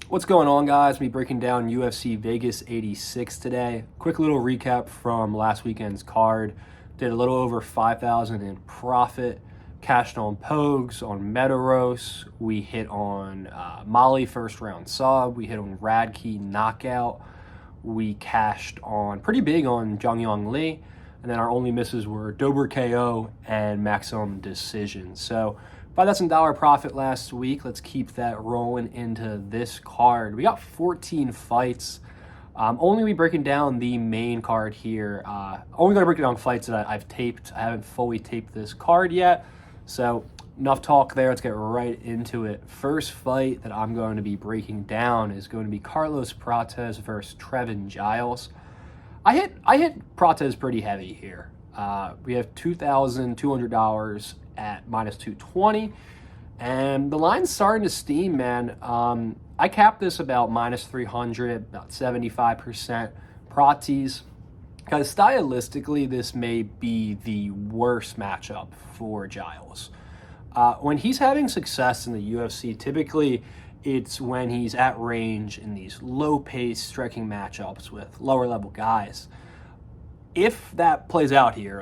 What's going on, guys? Me breaking down UFC Vegas 86 today. Quick little recap from last weekend's card. Did a little over 5,000 in profit. Cashed on Pogues, on Metaros. We hit on Molly first round sub. We hit on Radkey knockout. We cashed on pretty big on Zhang Yang Li. And then our only misses were Dober KO and Maximum Decision. So $5,000 profit last week. Let's keep that rolling into this card. We got 14 fights. Only we breaking down the main card here. Only going to break down fights that I've taped. I haven't fully taped this card yet. So enough talk there. Let's get right into it. First fight that I'm going to be breaking down is going to be Carlos Prates versus Trevin Giles. I hit Prates pretty heavy here. We have $2,200 at minus 220, and the line's starting to steam, man. I capped this about minus 300, about 75%. Prates, because stylistically, this may be the worst matchup for Giles. When he's having success in the UFC, typically it's when he's at range in these low-pace striking matchups with lower-level guys. If that plays out here,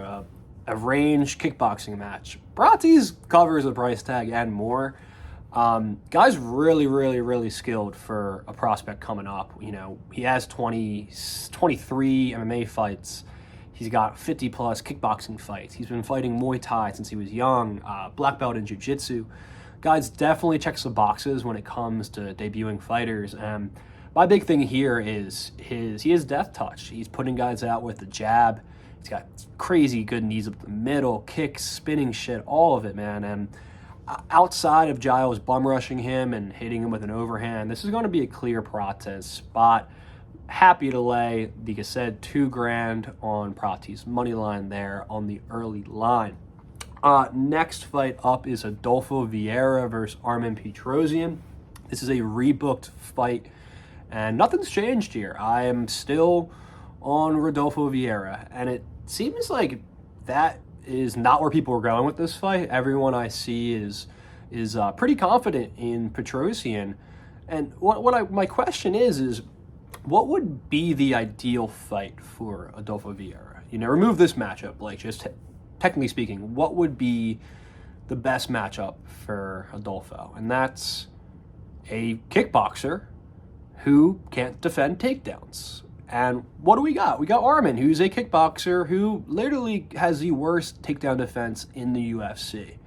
a range kickboxing match, Prates covers the price tag and more. Guy's really skilled for a prospect coming up. You know, he has 23 MMA fights. He's got 50-plus kickboxing fights. He's been fighting Muay Thai since he was young, black belt in jiu-jitsu. Guys definitely checks the boxes when it comes to debuting fighters. And my big thing here is he has death touch. He's putting guys out with the jab. He's got crazy good knees up the middle, kicks, spinning shit, all of it, man. And outside of Giles bum rushing him and hitting him with an overhand, this is going to be a clear Prates spot. Happy to lay, like I said, $2,000 on Prates money line there on the early line. Next fight up is Adolfo Vieira versus Armen Petrosyan. This is a rebooked fight, and nothing's changed here. I am still on Rodolfo Vieira, and it seems like that is not where people are going with this fight. Everyone I see is pretty confident in Petrosyan, and my question is what would be the ideal fight for Adolfo Vieira? You know, remove this matchup, like just technically speaking, what would be the best matchup for Adolfo? And that's a kickboxer who can't defend takedowns. And what do we got? We got Armen, who's a kickboxer who literally has the worst takedown defense in the UFC.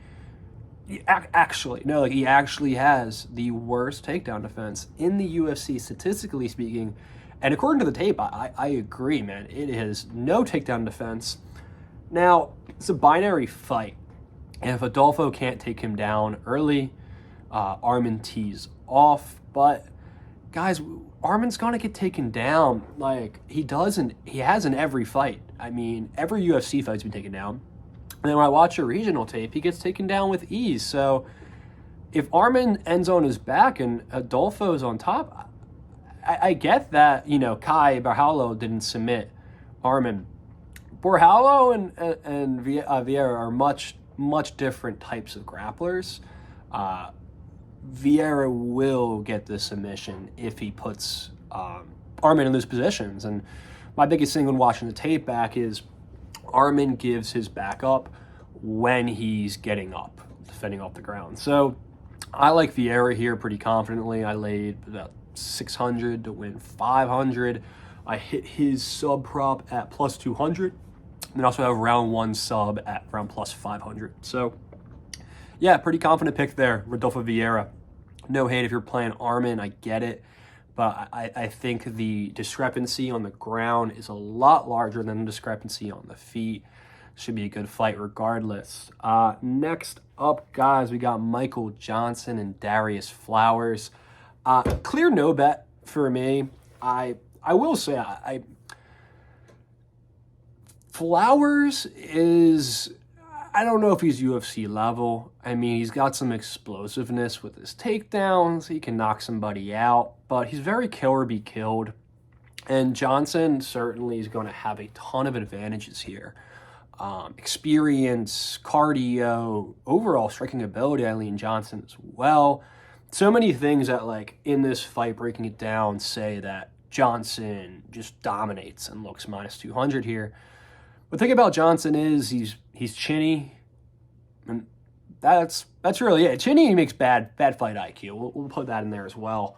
He actually has the worst takedown defense in the UFC, statistically speaking. And according to the tape, I agree, man. It has no takedown defense. Now, it's a binary fight. And if Adolfo can't take him down early, Armen tees off. But, guys, Armen's going to get taken down like he has in every fight. I mean, every UFC fight's been taken down. And then when I watch a regional tape, he gets taken down with ease. So if Armen ends on his back and Adolfo's on top, I get that, you know, Kai Barhalo didn't submit Armen. Borhalo and Vieira are much different types of grapplers. Vieira will get the submission if he puts Armen in those positions. And my biggest thing when watching the tape back is Armen gives his back up when he's getting up, defending off the ground. So I like Vieira here pretty confidently. I laid about 600 to win 500. I hit his sub prop at plus 200. And then also have round one sub at round plus 500. So, yeah, pretty confident pick there, Rodolfo Vieira. No hate if you're playing Armen, I get it. But I think the discrepancy on the ground is a lot larger than the discrepancy on the feet. Should be a good fight regardless. Next up, guys, we got Michael Johnson and Darius Flowers. Clear no bet for me. I will say, Flowers is, I don't know if he's UFC level. I mean, he's got some explosiveness with his takedowns. He can knock somebody out, but he's very kill or be killed. And Johnson certainly is going to have a ton of advantages here. Experience, cardio, overall striking ability, I lean Johnson as well. so many things that, like, in this fight, breaking it down, say that Johnson just dominates and looks minus 200 here. The thing about Johnson is he's chinny, and that's really it. Chinny, he makes bad fight IQ. We'll put that in there as well.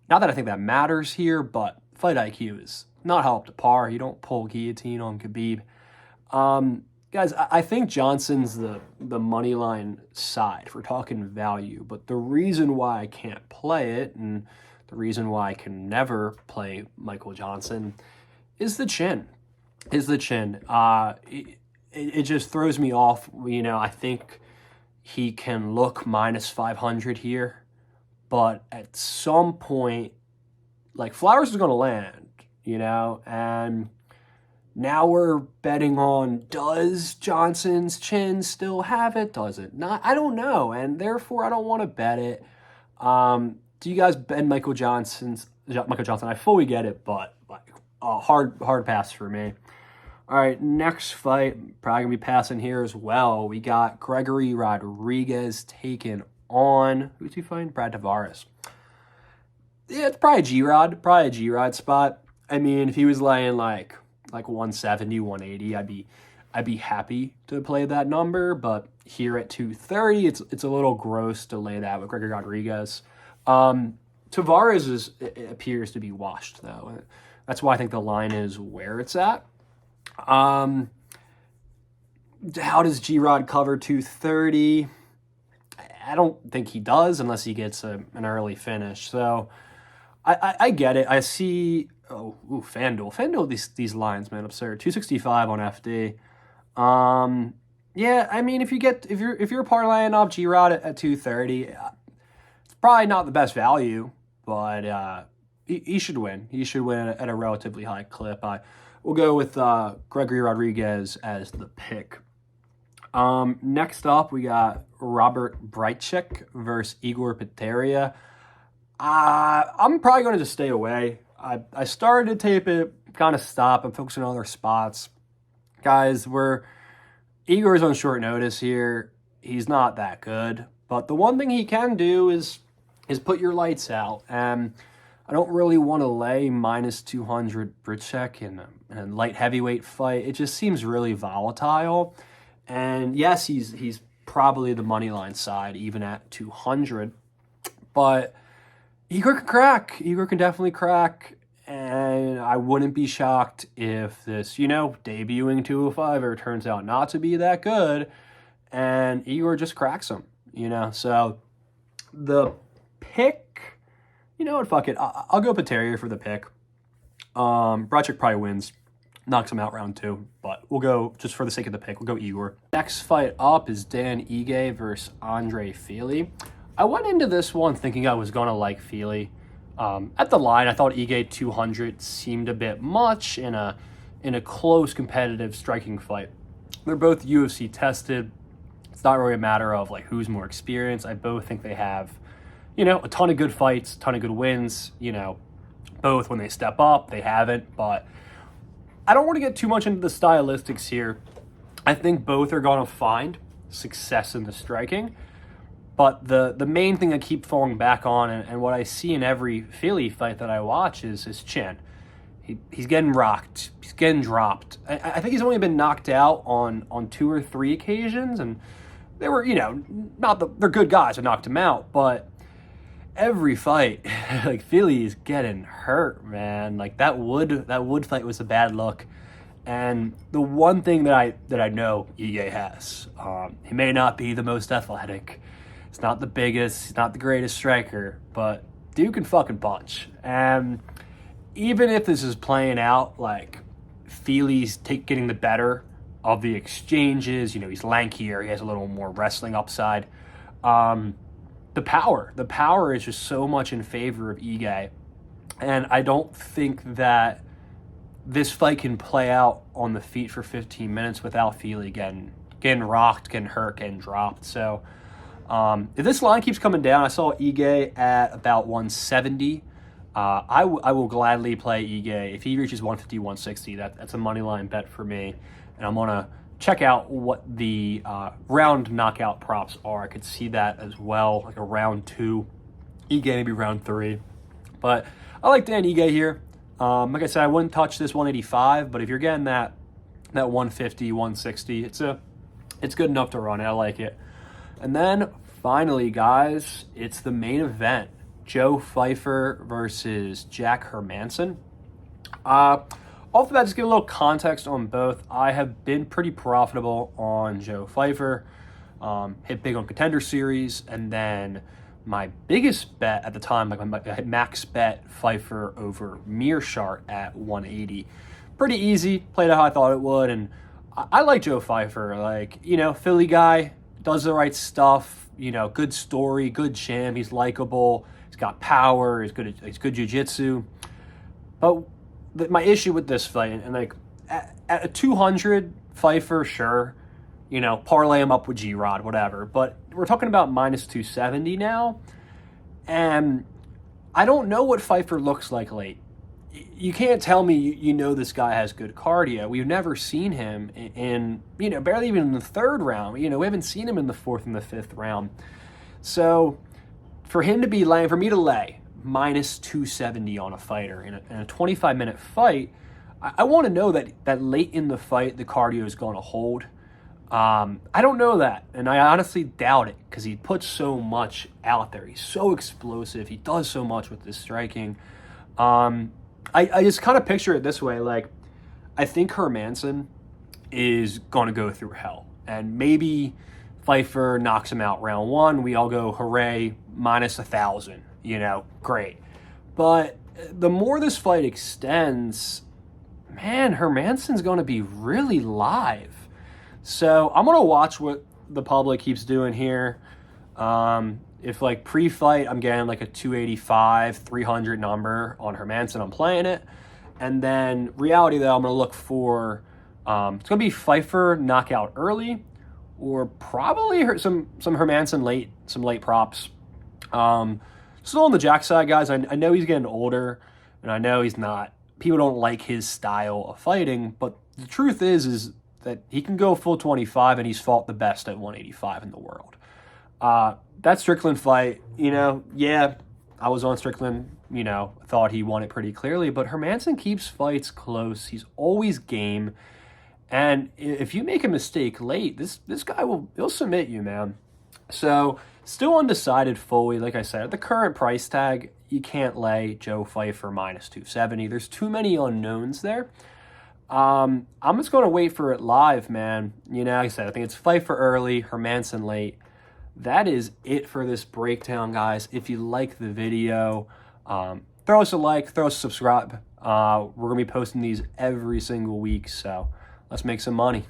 Not that I think that matters here, but fight IQ is not held up to par. You don't pull guillotine on Khabib. Guys, I think Johnson's the money line side if we're talking value, but the reason why I can't play it, and the reason why I can never play Michael Johnson, is the chin. It just throws me off. I think he can look minus 500 here, but at some point, like, Flowers is going to land, and now we're betting on, does Johnson's chin still have it? Does it not? I don't know, and therefore I don't want to bet it. Do you guys bet Michael Johnson? I fully get it, but like a hard pass for me. All right, next fight, probably going to be passing here as well. We got Gregory Rodriguez taking on, who's he fighting? Brad Tavares. Yeah, it's probably a G-Rod spot. I mean, if he was laying like 170, 180, I'd be happy to play that number, but here at 230, it's a little gross to lay that with Gregory Rodriguez. Tavares appears to be washed, though. That's why I think the line is where it's at. How does G-Rod cover 230? I don't think he does unless he gets an early finish. So I get it. I see. FanDuel. These lines, man, absurd. 265 on FD. Yeah, I mean, if you're parlaying off G-Rod at 230, it's probably not the best value, but he should win. He should win at a relatively high clip. We'll go with Gregory Rodriguez as the pick. Next up, we got Robert Brejcik versus Igor Peteria. I'm probably going to just stay away. I started to tape it, kind of stop. I'm focusing on other spots. Guys, Igor's on short notice here. He's not that good. But the one thing he can do is put your lights out. And I don't really want to lay minus 200 Brejcik in a light heavyweight fight. It just seems really volatile. And yes, he's probably the money line side, even at 200. But Igor can crack. Igor can definitely crack. And I wouldn't be shocked if this, debuting 205er turns out not to be that good. And Igor just cracks him, So the pick, fuck it. I'll go Peteria for the pick. Brejcik probably wins. Knocks him out round 2. But we'll go, just for the sake of the pick, we'll go Igor. Next fight up is Dan Ige versus Andre Fili. I went into this one thinking I was going to like Fili. At the line, I thought Ige 200 seemed a bit much in a close competitive striking fight. They're both UFC tested. It's not really a matter of like who's more experienced. I both think they have, a ton of good fights, ton of good wins. Both when they step up, they haven't. But I don't want to get too much into the stylistics here. I think both are going to find success in the striking. But the main thing I keep falling back on, and what I see in every Fili fight that I watch, is his chin. He's getting rocked. He's getting dropped. I think he's only been knocked out on 2 or 3 occasions, and they were, they're good guys that knocked him out, but every fight, like, Fili is getting hurt, man. Like, that wood fight was a bad look. And the one thing that I know Ige has, he may not be the most athletic. He's not the biggest. He's not the greatest striker, but dude can fucking punch. And even if this is playing out like Fili's getting the better of the exchanges, he's lankier. He has a little more wrestling upside. The power is just so much in favor of Ige. And I don't think that this fight can play out on the feet for 15 minutes without Fili getting rocked, getting hurt, getting dropped. So if this line keeps coming down, I saw Ige at about 170. I will gladly play Ige. If he reaches 150, 160, that's a money line bet for me. And I'm going to check out what the round knockout props are. I could see that as well, like a round 2 Ige maybe round 3. But I like Dan Ige here. Like I said, I wouldn't touch this 185, but if you're getting that 150, 160, it's good enough to run it. I like it. And then finally, guys, it's the main event. Joe Pfeiffer versus Jack Hermansson. Off the bat, just give a little context on both. I have been pretty profitable on Joe Pfeiffer, hit big on Contender Series, and then my biggest bet at the time, like my max bet, Pfeiffer over Mearshart at 180. Pretty easy, played it how I thought it would, and I like Joe Pfeiffer. Like, Philly guy, does the right stuff, good story, good champ, he's likable, he's got power, he's good jiu-jitsu. But my issue with this fight, and like at 200, Pfeiffer, sure, parlay him up with G-Rod, whatever. But we're talking about minus 270 now, and I don't know what Pfeiffer looks like late. You can't tell me this guy has good cardio. We've never seen him in barely even in the 3rd round. We haven't seen him in the 4th and the 5th round. So for me to lay minus 270 on a fighter in a 25-minute fight, I want to know that late in the fight the cardio is going to hold. I don't know that, and I honestly doubt it because he puts so much out there. He's so explosive. He does so much with his striking. I just kind of picture it this way. Like, I think Hermansson is going to go through hell, and maybe Pfeiffer knocks him out round 1. We all go, hooray, minus 1,000. Great. But the more this fight extends, man, Hermansson's going to be really live. So I'm going to watch what the public keeps doing here. If like pre-fight, I'm getting like a 285, 300 number on Hermansson, I'm playing it. And then reality though, I'm going to look for, it's going to be Pfeiffer knockout early, or probably some Hermansson late, some late props. Still on the Jack side, guys. I know he's getting older, and I know people don't like his style of fighting, but the truth is that he can go full 25, and he's fought the best at 185 in the world. That Strickland fight, yeah, I was on Strickland, thought he won it pretty clearly, but Hermansson keeps fights close. He's always game, and if you make a mistake late, this guy he'll submit you, man. So still undecided fully. Like I said, at the current price tag, you can't lay Joe Pfeiffer minus 270. There's too many unknowns there. I'm just going to wait for it live, man. Like I said, I think it's Pfeiffer early, Hermansson late. That is it for this breakdown, guys. If you like the video, throw us a like, throw us a subscribe. We're going to be posting these every single week, so let's make some money.